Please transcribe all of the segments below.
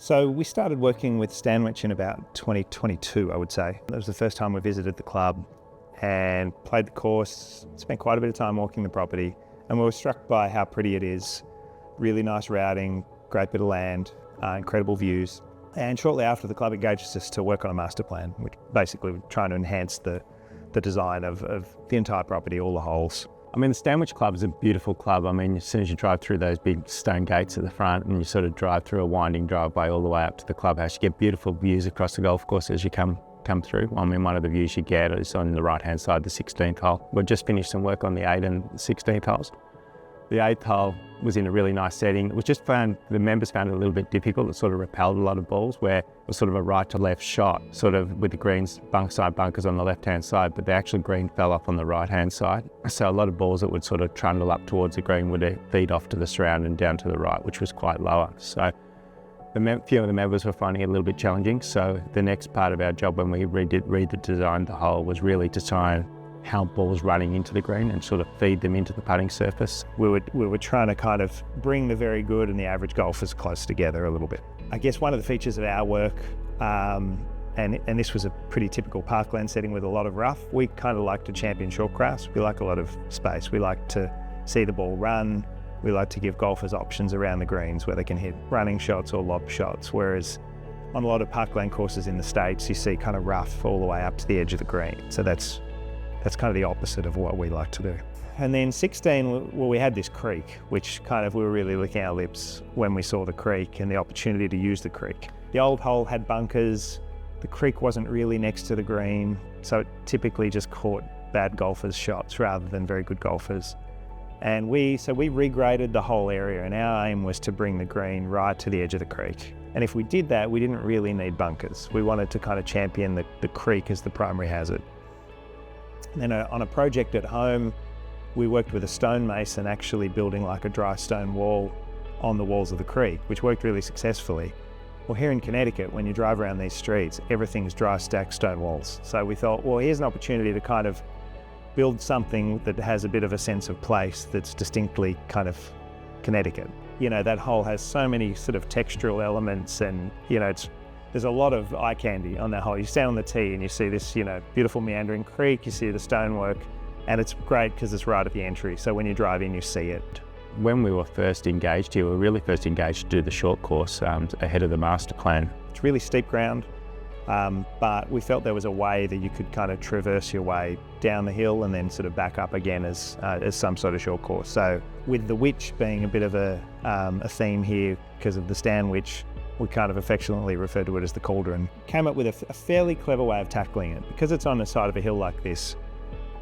So we started working with Stanwich in about 2022, I would say. That was the first time we visited the club and played the course, spent quite a bit of time walking the property, and we were struck by how pretty it is. Really nice routing, great bit of land, incredible views. And shortly after, the club engaged us to work on a master plan, which basically we're trying to enhance the design of the entire property, all the holes. I mean, the Stanwich Club is a beautiful club. I mean, as soon as you drive through those big stone gates at the front and you sort of drive through a winding driveway all the way up to the clubhouse, you get beautiful views across the golf course as you come through. I mean, one of the views you get is on the right-hand side, the 16th hole. We've just finished some work on the 8th and 16th holes. The 8th hole was in a really nice setting. It was just the members found it a little bit difficult. It sort of repelled a lot of balls where it was sort of a right to left shot, sort of with the greens, side bunkers on the left-hand side, but the actual green fell off on the right-hand side. So a lot of balls that would sort of trundle up towards the green would feed off to the surround and down to the right, which was quite lower. So few of the members were finding it a little bit challenging. So the next part of our job when we redesigned the hole was really to try and help balls running into the green and sort of feed them into the putting surface. We were trying to kind of bring the very good and the average golfers close together a little bit. I guess one of the features of our work, and this was a pretty typical parkland setting with a lot of rough, we kind of like to champion short grass. We like a lot of space. We like to see the ball run. We like to give golfers options around the greens where they can hit running shots or lob shots, whereas on a lot of parkland courses in the States, you see kind of rough all the way up to the edge of the green. So that's kind of the opposite of what we like to do. And then 16, well, we had this creek, which kind of we were really licking our lips when we saw the creek and the opportunity to use the creek. The old hole had bunkers. The creek wasn't really next to the green, so it typically just caught bad golfers' shots rather than very good golfers. And we regraded the whole area, and our aim was to bring the green right to the edge of the creek. And if we did that, we didn't really need bunkers. We wanted to kind of champion the creek as the primary hazard. Then on a project at home, we worked with a stonemason actually building like a dry stone wall on the walls of the creek, which worked really successfully. Well, here in Connecticut, when you drive around these streets, everything's dry stacked stone walls. So we thought, well, here's an opportunity to kind of build something that has a bit of a sense of place that's distinctly kind of Connecticut. You know, that hole has so many sort of textural elements and, you know, there's a lot of eye candy on that hole. You stand on the tee and you see this, you know, beautiful meandering creek, you see the stonework, and it's great because it's right at the entry. So when you drive in, you see it. When we were first engaged here, we were really first engaged to do the short course ahead of the master plan. It's really steep ground, but we felt there was a way that you could kind of traverse your way down the hill and then sort of back up again as some sort of short course. So with the witch being a bit of a theme here because of the Stanwich, we kind of affectionately refer to it as the cauldron. Came up with a fairly clever way of tackling it. Because it's on the side of a hill like this,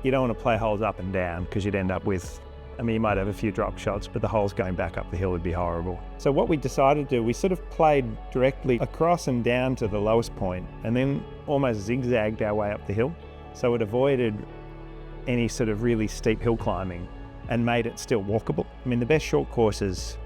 you don't want to play holes up and down because you'd end up with, I mean, you might have a few drop shots, but the holes going back up the hill would be horrible. So what we decided to do, we sort of played directly across and down to the lowest point and then almost zigzagged our way up the hill. So it avoided any sort of really steep hill climbing and made it still walkable. I mean, the best short courses,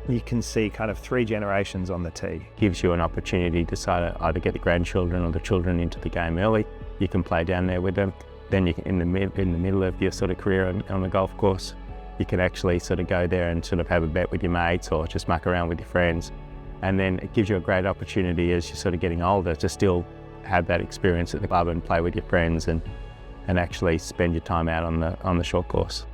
you can see kind of 3 generations on the tee. Gives you an opportunity to either get the grandchildren or the children into the game early. You can play down there with them. Then you can, in the middle of your sort of career on the golf course, you can actually sort of go there and sort of have a bet with your mates or just muck around with your friends. And then it gives you a great opportunity as you're sort of getting older to still have that experience at the club and play with your friends and actually spend your time out on the short course.